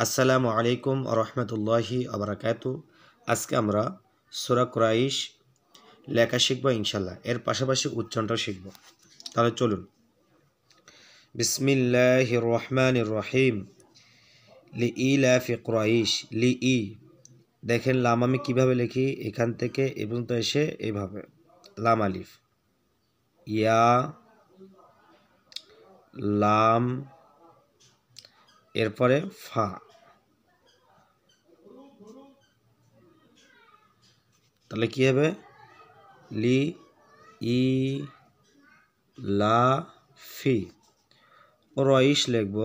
আসসালামু আলাইকুম রহমতুল্লাহি আবরাকাতু। আজকে আমরা সূরা কুরাইশ লেখা শিখব ইনশাল্লাহ। এর পাশাপাশি উচ্চারণটাও শিখব। তাহলে চলুন। বিসমিল্লাহির রহমানির রহিম। লিইলাফি কুরাইশ। লিই, দেখেন লাম আমি কিভাবে লিখি, এখান থেকে এ পর্যন্ত এসে এইভাবে লাম আলিফ, ইয়া, লাম, এরপরে ফা। তাহলে কি হবে? লি ই লা ফি। কুরাইশ লিখব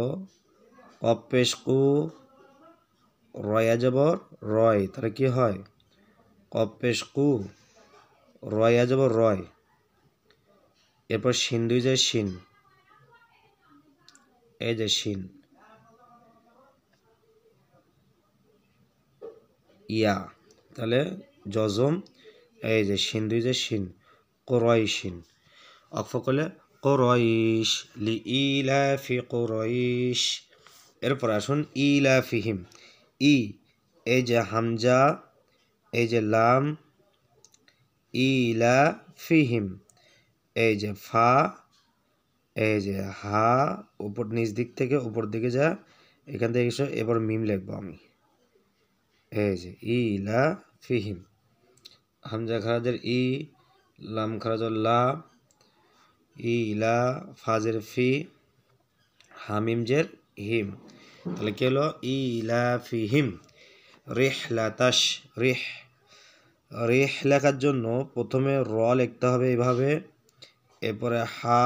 কপেশ কু, রয়া জবর রয়, তাহলে কি হয়? কপেশ কু, রয়া জবর রয়। এরপর শিন দুই যায় শিন, এই যে শিন, ইয়া, তাহলে জজম, এই যে শিন দুই যায় শিন, কুরাইশিন। অক্ফ করলে কুরাইশ, লি ইলাফি কুরাইশ। এরপর আসুন ইলাফিহিম। ই, এই যে হামজা, এই যে লাম, ইলাফিহিম, এই যে ফা, এই যে হা, উপর নিচ দিক থেকে উপর দিকে যা, এখান থেকে এসে এবার মিম লিখবো আমি, এই যে ইলাফিহিম। হামজা খারাজের ই, লাম খারাজের লা, ইলা, ফাজের ফি, হামিম জের হিম। তাহলে কি হলো? ইলাফিহিম রিহলাতাশ। রিহ, রিহ লেখার জন্য প্রথমে র লিখতে হবে এইভাবে, এরপরে হা,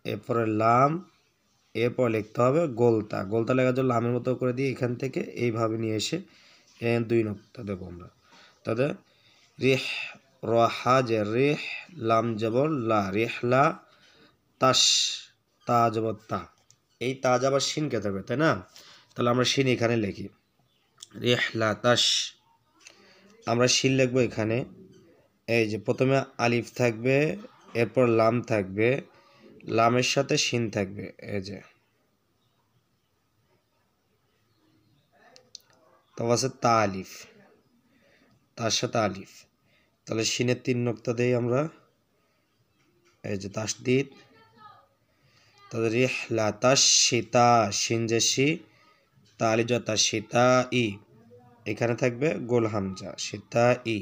এরপরে লাম, এরপর লিখতে হবে গোলতা। গোলতা লেখার জন্য লামের মতো করে দিয়ে এখান থেকে এইভাবে নিয়ে এসে দুই নক্তা দেবো আমরা। তাদের রিহ, রহা যে রিহ, লাম জবর লা, রিহলা, তাস, তা জবর তা। এই তা যাবার শিন কে থাকবে, তাই না? তাহলে আমরা শিন এখানে লিখি, রিহলা তাস। আমরা শিন লিখবো এখানে, এই যে প্রথমে আলিফ থাকবে, এরপর লাম থাকবে, লামের সাথে শিন থাকবে, এই যে তবে আছে তা আলিফ, তার সাথে আলিফ। তাহলে শিনের তিন নক্তা দেই আমরা, এই যে তাসদিদ। তাহলে রিহলা তাস সীতা, শিন যে শি, তা আলিফ তা সীতা ই, এখানে থাকবে গোল হামজা, সীতা ই,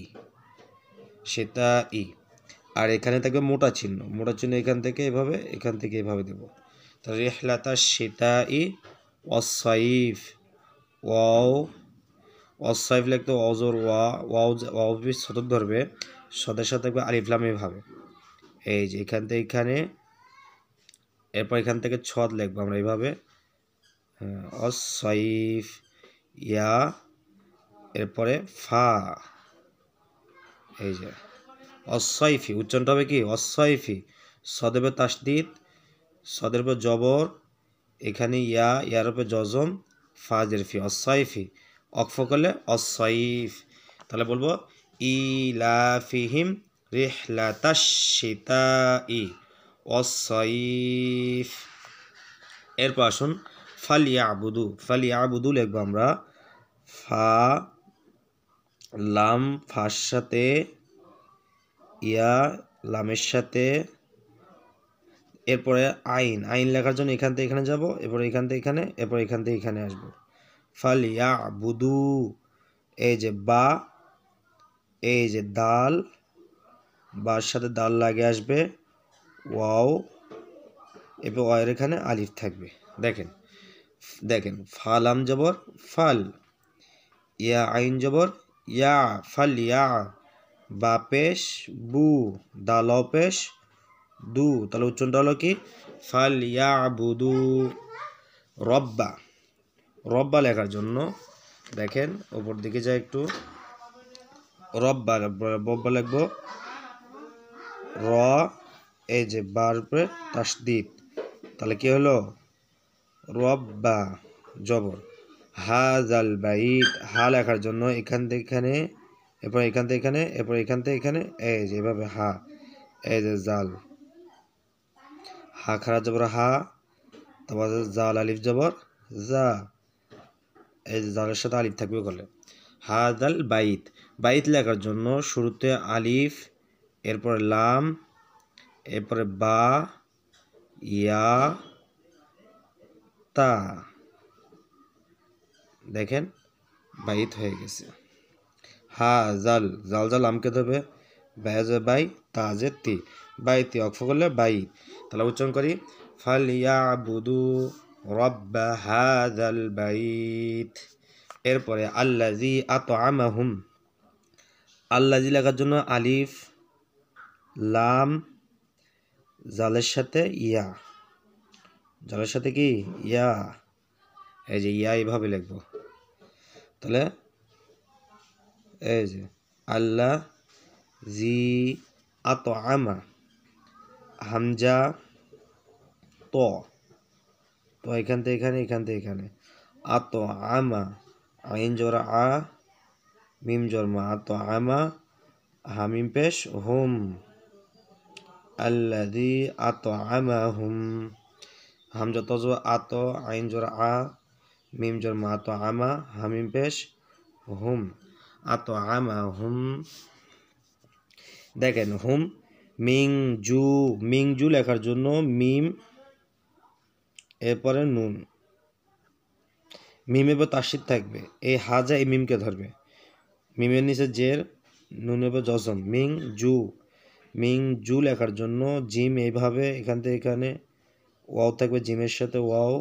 সীতা ই। আর এখানে থাকবে মোটা চিহ্ন, মোটা চিহ্ন এখান থেকে এভাবে, এখান থেকে এভাবে দেবো। তাহলে রিহলা তাস সীতা ই ওয়াসাইফ। ওয়াও, ওয়াসাইফ লিখতে অজর ওয়া, ওয়াও সদর ধরবে, সদের সাথে থাকবে আলিফ লাম এভাবে, এই যে এখান থেকে এখানে, এরপর এখান থেকে ছদ লিখবো আমরা এইভাবে, অসাইফ, ইয়া, এরপরে ফা, এই যে অসাইফি। উচ্চারণটা হবে কি? অসাইফি। সদেবে তাসদিদ, সদের উপর জবর, এখানে ইয়া, ইয়ার উপর জজম, ফাজের ফি, অসাইফি। অক্ফ করলে অসাইফ। তাহলে বলবো ইলাফিহিম রিহলাতাশ শিতাই ওয়াসাইফ। এরপর আসুন ফালিয়াবুদু। ফালিয়াবুদু লিখবো আমরা, ফা, লাম, ফার সাথে ইয়া, লামের সাথে, এরপরে আইন। আইন লেখার জন্য এখান থেকে এখানে যাব, এরপরে এখান থেকে এখানে, এরপর এখান থেকে এখানে আসবো। ফালিয়াবুদু, এই যে বা, এই যে দাল, বার সাথে দাল লাগে আসবে, ওয়াও, এরপর ওয়ের এখানে আলিফ থাকবে। দেখেন, দেখেন ফালাম জবর ফাল, ইয়া আইন জবর ইয়া, ফাল ইয়া, বা পেশ বু, দাল পেশ দু। তাহলে উচ্চারণটা হলো কি? ফাল ইয়া বুদু রব্বা। রব্বা লেখার জন্য দেখেন ওপর দিকে যায় একটু, রব্বা, রব্বা লিখবো র, এই যে বার উপরে তাসদিদ। তাহলে কি হলো? রব্বা জবর। হাজাল বাইত। হা লেখার জন্য এখান থেকে এখানে, এরপর এখান থেকে এখানে, এরপর এখান থেকে এখানে, এই যে এভাবে হা, এই যে জাল, হা খারাপ জবর হা, তারপর জাল আলিফ জবর যা, এই যে জালের সাথে আলিফ থাকবে করলে হাদাল বাইত, বাইত লেখার জন্য শুরুতে আলিফ, এরপরে লাম, এরপরে বা, ইয়া, তা, দেখেন বাইত হয়ে গেছে। হা জাল, জাল জাল আমকে দেবে, বায়াজে বাই, তাজে তি, বাইতি অক্ষ করলে বাই। তাহলে উচ্চারণ করি ফালিয়াবুদু রাব্বা হাযাল বাইত। এরপরে আল্লাযী আত'আমাহুম, আল্লাযী লেখার জন্য আলিফ, লাম, জালের সাথে ইয়া, জালের সাথে কি ইয়া, এই যে ইয়া এইভাবে লিখবো। তাহলে এই যে আল্লাহ জি আত'আমা, হামজা তো, তো এখান থেকে এখানে, এখান থেকে এখানে, আত'আমা, আইন জোর আ, মিম জোর মা, আত'আমা, হামিম পেশ হুম, আল্লাযী আত'আমাহুম, হামজা তো জোর আত, আইন জোর আ, মিম জোর মা, আত'আমা, হামিম পেশ হুম, আত'আমাহুম। দেখেন হুম মিং জু, মিং জু লেখার জন্য মিম, এরপরে নুন, মিমের পর তাসদীদ থাকবে, এই হাজা এই মিমকে ধরবে, মিমের নিচে জের, নুনের পর জজম, মিং জু, মিং জু লেখার জন্য জিম এইভাবে এখান থেকে এখানে, ওয়াও থাকবে জিমের সাথে ওয়াও,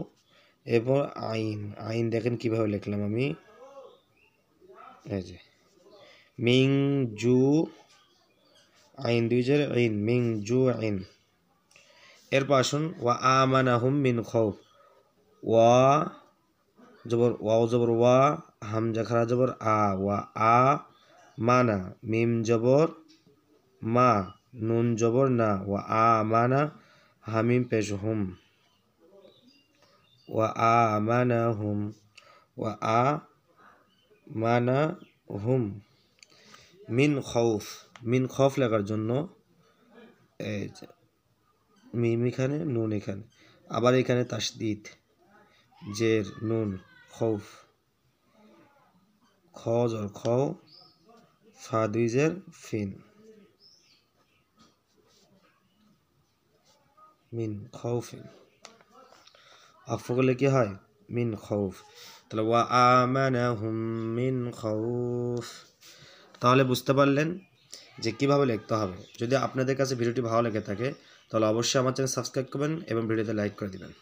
এরপর আইন, আইন দেখেন কিভাবে লিখলাম আমি, এই যে মিং জু, আইন দুই জের আইন, মিং জু আইন। এরপর আসুন ওয়া আমানাহুম মিন খাউফ, ওয়া জবর ওয়াও জবর ওয়া, হামজা খারা জবর আ, ওয়া আ মানা, মিম জবর মা, নুন জবর না, ওয়া আ মানা, হামিম পেশ হুম, ওয়া আ মানা হুম, ওয়া আ মানা হুম মিন খাউফ, মিন খৌফ লেখার জন্য এই যে মিম এখানে, নুন এখানে, আবার এখানে তাসদীদ, জের নুন, খৌফ, খ জর খ, ফা দুই জের ফিন, মিন খাউফিন, অক্ষ করলে কি হয় মিন খাউফ। তাহলে ওয়া আমানাহুম মিন খাউফ। তাহলে বুঝতে পারলেন যে কিভাবে লিখতে হবে। যদি আপনাদের কাছে ভিডিওটি ভালো লেগে থাকে তাহলে অবশ্যই আমার চ্যানেল সাবস্ক্রাইব করবেন এবং ভিডিওতে লাইক করে দিবেন।